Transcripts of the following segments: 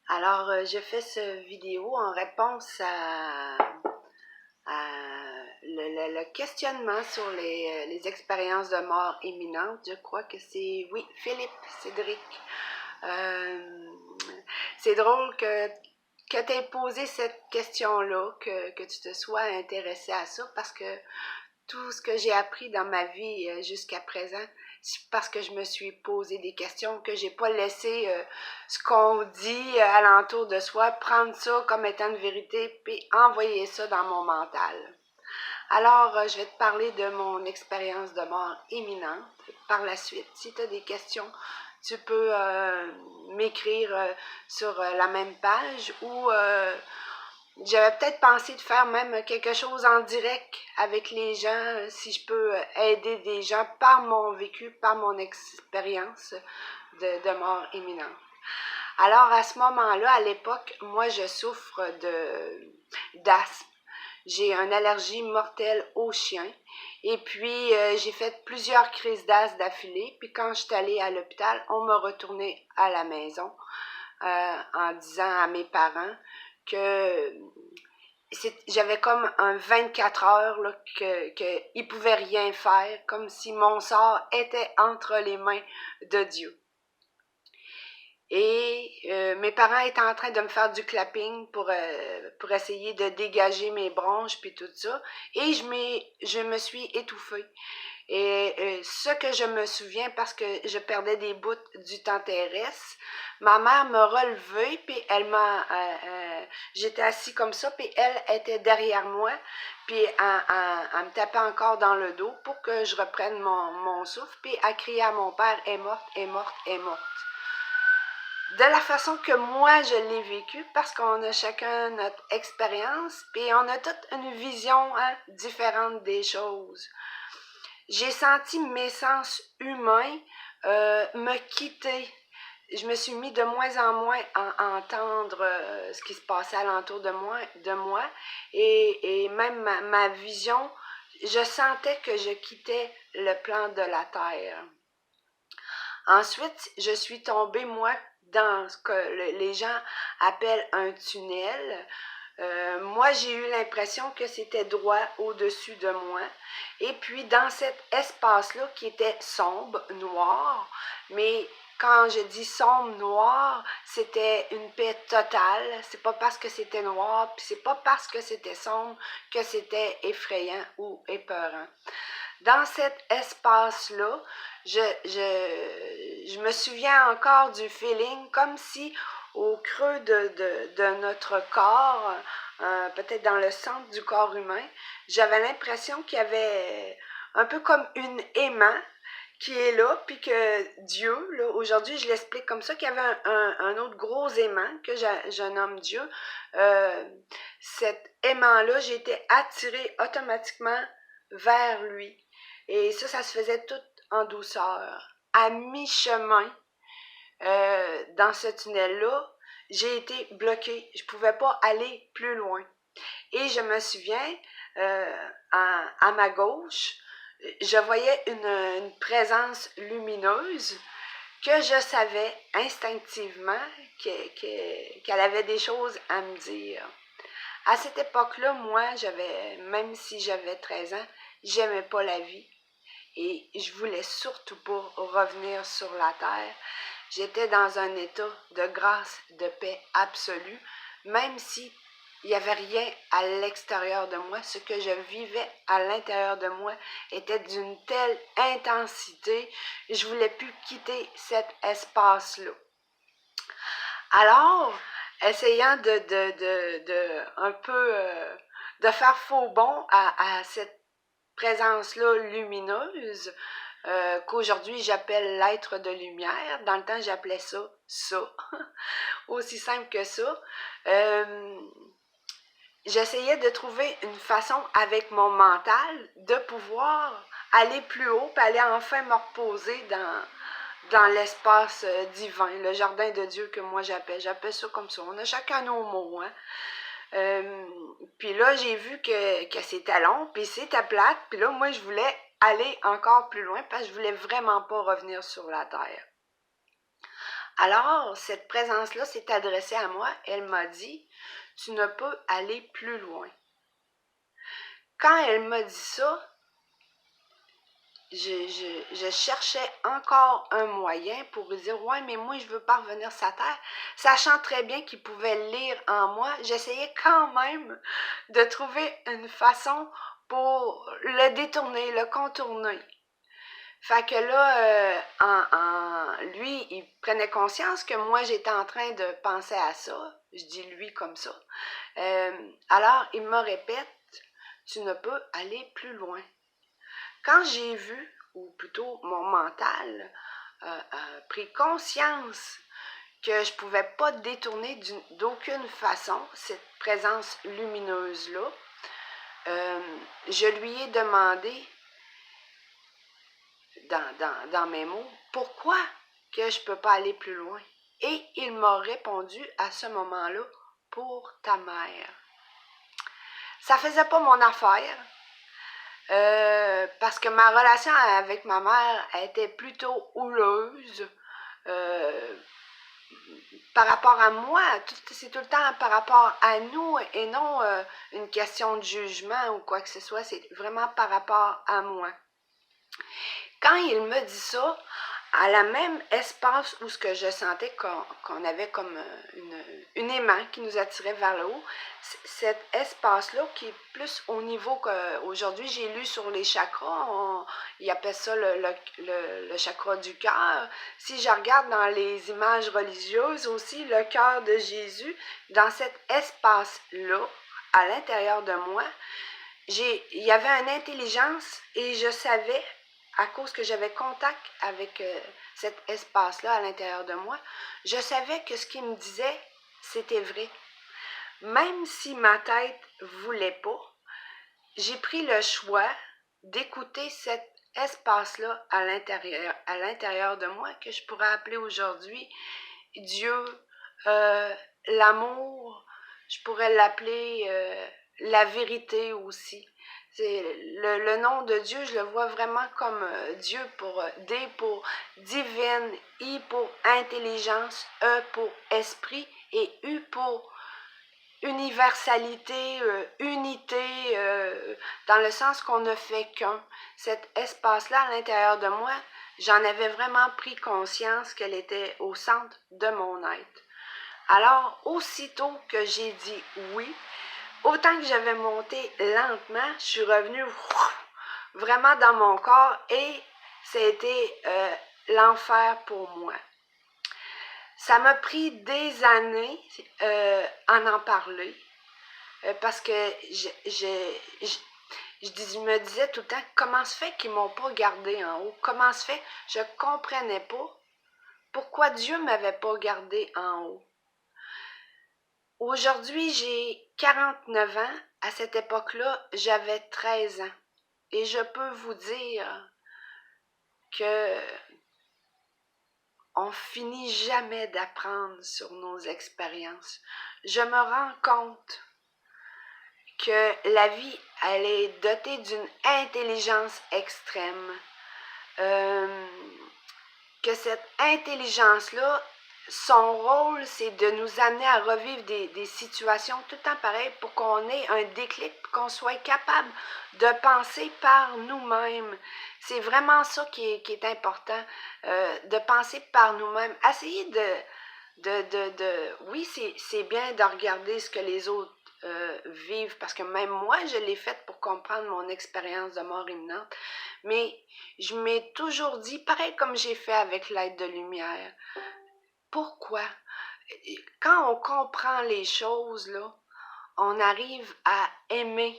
Alors, je fais cette vidéo en réponse à le questionnement sur les expériences de mort imminente. Je crois que c'est, oui, Philippe Cédric. Euh, c'est drôle que tu aies posé cette question-là, que tu te sois intéressé à ça, parce que tout ce que j'ai appris dans ma vie jusqu'à présent, c'est parce que je me suis posé des questions, que j'ai pas laissé ce qu'on dit alentour de soi, prendre ça comme étant une vérité, puis envoyer ça dans mon mental. Alors, je vais te parler de mon expérience de mort imminente. Par la suite, si tu as des questions, tu peux m'écrire sur la même page ou j'avais peut-être pensé de faire même quelque chose en direct avec les gens, si je peux aider des gens par mon vécu, par mon expérience de mort imminente. Alors, à ce moment-là, à l'époque, moi, je souffre d'asthme. J'ai une allergie mortelle aux chiens. Et puis, j'ai fait plusieurs crises d'asthme d'affilée. Puis, quand je suis allée à l'hôpital, on m'a retourné à la maison en disant à mes parents que j'avais comme un 24 heures là, qu'ils ne pouvaient rien faire, comme si mon sort était entre les mains de Dieu. Et mes parents étaient en train de me faire du clapping pour essayer de dégager mes bronches puis tout ça. Et je me suis étouffée. Et ce que je me souviens, parce que je perdais des bouts du temps terrestre, ma mère m'a relevée, puis j'étais assise comme ça, puis elle était derrière moi, puis elle me tapait encore dans le dos pour que je reprenne mon souffle, puis elle criait à mon père, est morte, est morte, est morte. De la façon que moi je l'ai vécu, parce qu'on a chacun notre expérience, puis on a toute une vision différente des choses. J'ai senti mes sens humains me quitter. Je me suis mis de moins en moins à entendre ce qui se passait alentour de moi et même ma vision, je sentais que je quittais le plan de la Terre. Ensuite, je suis tombée, moi, dans ce que les gens appellent un tunnel. Moi, j'ai eu l'impression que c'était droit au-dessus de moi. Et puis, dans cet espace-là qui était sombre, noir, mais quand je dis sombre, noir, c'était une paix totale. C'est pas parce que c'était noir, puis c'est pas parce que c'était sombre que c'était effrayant ou épeurant. Dans cet espace-là, je me souviens encore du feeling comme si au creux de notre corps, peut-être dans le centre du corps humain, j'avais l'impression qu'il y avait un peu comme une aimant qui est là, puis que Dieu, là, aujourd'hui je l'explique comme ça, qu'il y avait un autre gros aimant que je nomme Dieu. Cet aimant-là, j'ai été attirée automatiquement vers lui. Et ça se faisait tout en douceur. À mi-chemin, dans ce tunnel-là, j'ai été bloquée. Je ne pouvais pas aller plus loin. Et je me souviens, à ma gauche, je voyais une présence lumineuse que je savais instinctivement qu'elle avait des choses à me dire. À cette époque-là, moi, même si j'avais 13 ans, j'aimais pas la vie. Et je voulais surtout pas revenir sur la terre. J'étais dans un état de grâce, de paix absolue, même si il n'y avait rien à l'extérieur de moi. Ce que je vivais à l'intérieur de moi était d'une telle intensité, je voulais plus quitter cet espace-là. Alors, essayant un peu de faire faux bond à cette présence-là lumineuse, qu'aujourd'hui j'appelle l'être de lumière. Dans le temps, j'appelais ça. Aussi simple que ça. J'essayais de trouver une façon avec mon mental de pouvoir aller plus haut, puis aller enfin me reposer dans l'espace divin, le jardin de Dieu que moi j'appelle ça comme ça. On a chacun nos mots, hein. Puis là, j'ai vu que c'était long, puis c'était plate, puis là, moi, je voulais aller encore plus loin parce que je voulais vraiment pas revenir sur la terre. Alors, cette présence-là s'est adressée à moi. Elle m'a dit, « Tu ne peux aller plus loin. » Quand elle m'a dit ça, je cherchais encore un moyen pour lui dire « Ouais, mais moi, je veux pas revenir sur la terre. » Sachant très bien qu'il pouvait lire en moi, j'essayais quand même de trouver une façon pour le détourner, le contourner. Fait que là, lui, il prenait conscience que moi, j'étais en train de penser à ça. Je dis lui comme ça. Alors, il me répète, « Tu ne peux aller plus loin. » Quand j'ai vu, ou plutôt mon mental, a pris conscience que je ne pouvais pas détourner d'aucune façon cette présence lumineuse-là, je lui ai demandé, dans mes mots, pourquoi que je ne peux pas aller plus loin? Et il m'a répondu à ce moment-là, pour ta mère. Ça faisait pas mon affaire. Parce que ma relation avec ma mère était plutôt houleuse par rapport à moi. C'est tout le temps par rapport à nous et non une question de jugement ou quoi que ce soit. C'est vraiment par rapport à moi. Quand il me dit ça, à la même espace où ce que je sentais qu'on avait comme une aimant qui nous attirait vers le haut, cet espace-là qui est plus au niveau qu'aujourd'hui j'ai lu sur les chakras, il appelle ça le chakra du cœur. Si je regarde dans les images religieuses aussi, le cœur de Jésus, dans cet espace-là, à l'intérieur de moi, il y avait une intelligence et je savais, à cause que j'avais contact avec cet espace-là à l'intérieur de moi, je savais que ce qu'il me disait, c'était vrai. Même si ma tête ne voulait pas, j'ai pris le choix d'écouter cet espace-là à l'intérieur de moi, que je pourrais appeler aujourd'hui Dieu, l'amour, je pourrais l'appeler la vérité aussi. Le nom de Dieu, je le vois vraiment comme Dieu pour D pour divine, I pour intelligence, E pour esprit et U pour universalité, unité, dans le sens qu'on ne fait qu'un. Cet espace-là à l'intérieur de moi, j'en avais vraiment pris conscience qu'elle était au centre de mon être. Alors, aussitôt que j'ai dit oui, autant que j'avais monté lentement, je suis revenue vraiment dans mon corps et c'était l'enfer pour moi. Ça m'a pris des années en parler parce que je me disais tout le temps, comment se fait qu'ils ne m'ont pas gardé en haut? Comment se fait? Je ne comprenais pas pourquoi Dieu ne m'avait pas gardé en haut. Aujourd'hui, j'ai 49 ans. À cette époque-là, j'avais 13 ans. Et je peux vous dire que on finit jamais d'apprendre sur nos expériences. Je me rends compte que la vie, elle est dotée d'une intelligence extrême. Que cette intelligence-là, son rôle, c'est de nous amener à revivre des situations tout le temps pareilles pour qu'on ait un déclic, qu'on soit capable de penser par nous-mêmes. C'est vraiment ça qui est important, de penser par nous-mêmes. Essayer oui, c'est bien de regarder ce que les autres vivent, parce que même moi, je l'ai fait pour comprendre mon expérience de mort imminente, mais je m'ai toujours dit, pareil comme j'ai fait avec l'être de lumière, pourquoi? Quand on comprend les choses, là, on arrive à aimer.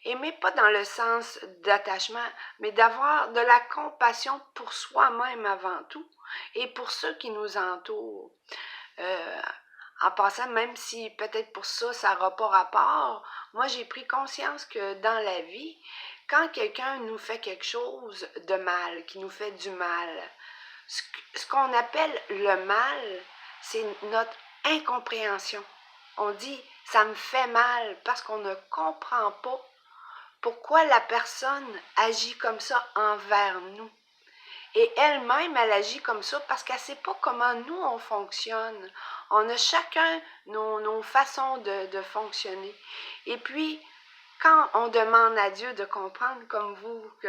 Aimer pas dans le sens d'attachement, mais d'avoir de la compassion pour soi-même avant tout et pour ceux qui nous entourent. En passant, même si peut-être pour ça, ça n'aura pas rapport, moi j'ai pris conscience que dans la vie, quand quelqu'un nous fait quelque chose de mal, qui nous fait du mal, ce qu'on appelle le mal, c'est notre incompréhension. On dit « ça me fait mal » parce qu'on ne comprend pas pourquoi la personne agit comme ça envers nous. Et elle-même, elle agit comme ça parce qu'elle ne sait pas comment nous, on fonctionne. On a chacun nos façons de fonctionner. Et puis, quand on demande à Dieu de comprendre, comme vous, que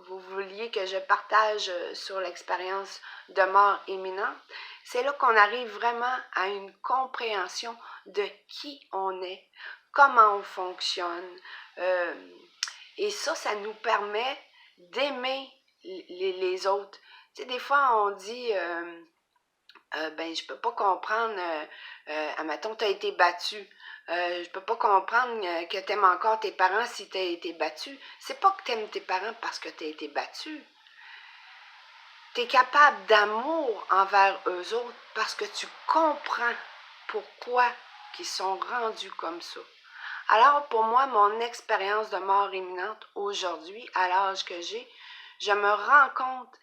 vous vouliez que je partage sur l'expérience de mort imminente, c'est là qu'on arrive vraiment à une compréhension de qui on est, comment on fonctionne. Et ça nous permet d'aimer les autres. Tu sais, des fois, on dit, ben, je peux pas comprendre, admettons, tu as été battu. Je peux pas comprendre que tu aimes encore tes parents si tu as été battu. C'est pas que tu aimes tes parents parce que tu as été battu. Tu es capable d'amour envers eux autres parce que tu comprends pourquoi ils sont rendus comme ça. Alors, pour moi, mon expérience de mort imminente aujourd'hui, à l'âge que j'ai, je me rends compte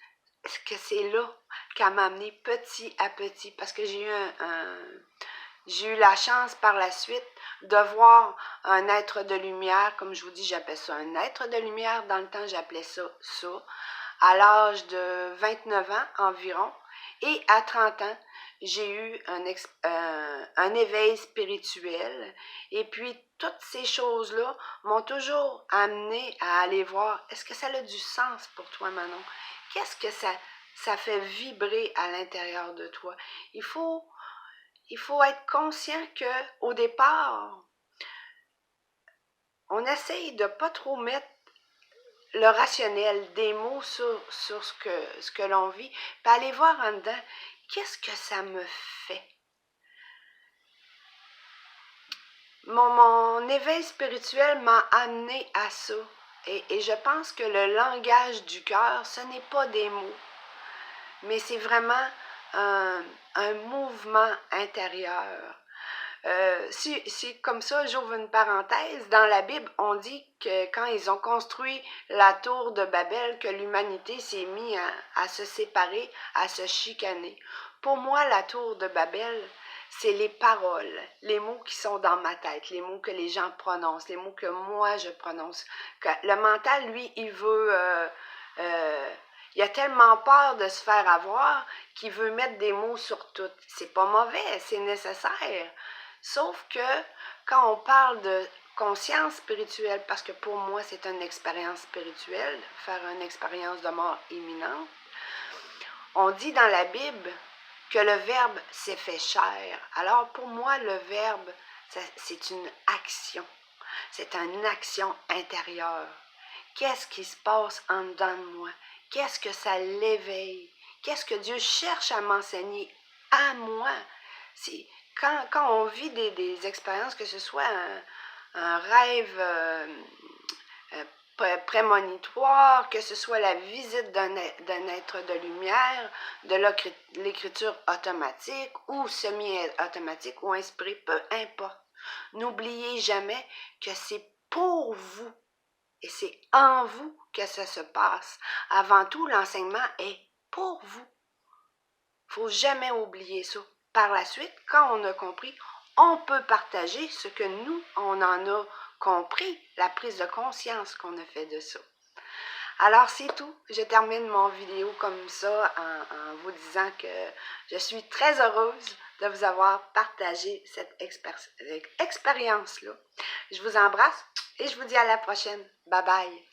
que c'est là qu'elle m'a amené petit à petit, parce que j'ai eu la chance par la suite de voir un être de lumière, comme je vous dis, j'appelle ça un être de lumière, dans le temps j'appelais ça, à l'âge de 29 ans environ, et à 30 ans, j'ai eu un éveil spirituel, et puis toutes ces choses-là m'ont toujours amené à aller voir, est-ce que ça a du sens pour toi, Manon? Qu'est-ce que ça fait vibrer à l'intérieur de toi? Il faut être conscient qu'au départ, on essaye de ne pas trop mettre le rationnel, des mots sur ce que l'on vit, puis aller voir en dedans, qu'est-ce que ça me fait? Mon éveil spirituel m'a amené à ça. Et je pense que le langage du cœur, ce n'est pas des mots, mais c'est vraiment un mouvement intérieur. C'est comme ça, j'ouvre une parenthèse, dans la Bible, on dit que quand ils ont construit la tour de Babel, que l'humanité s'est mise à se séparer, à se chicaner. Pour moi, la tour de Babel, c'est les paroles, les mots qui sont dans ma tête, les mots que les gens prononcent, les mots que moi je prononce. Le mental, lui, il a tellement peur de se faire avoir qu'il veut mettre des mots sur tout. C'est pas mauvais, c'est nécessaire. Sauf que quand on parle de conscience spirituelle, parce que pour moi c'est une expérience spirituelle, faire une expérience de mort imminente, on dit dans la Bible que le Verbe s'est fait chair. Alors pour moi le Verbe, c'est une action. C'est une action intérieure. Qu'est-ce qui se passe en dedans de moi? Qu'est-ce que ça l'éveille? Qu'est-ce que Dieu cherche à m'enseigner à moi? Quand on vit des expériences, que ce soit un rêve prémonitoire, que ce soit la visite d'un être de lumière, de l'écriture automatique ou semi-automatique ou inspirée, peu importe. N'oubliez jamais que c'est pour vous et c'est en vous que ça se passe. Avant tout, l'enseignement est pour vous. Il ne faut jamais oublier ça. Par la suite, quand on a compris, on peut partager ce que nous, on en a compris, la prise de conscience qu'on a fait de ça. Alors, c'est tout. Je termine mon vidéo comme ça en vous disant que je suis très heureuse de vous avoir partagé cette expérience-là. Je vous embrasse et je vous dis à la prochaine. Bye bye.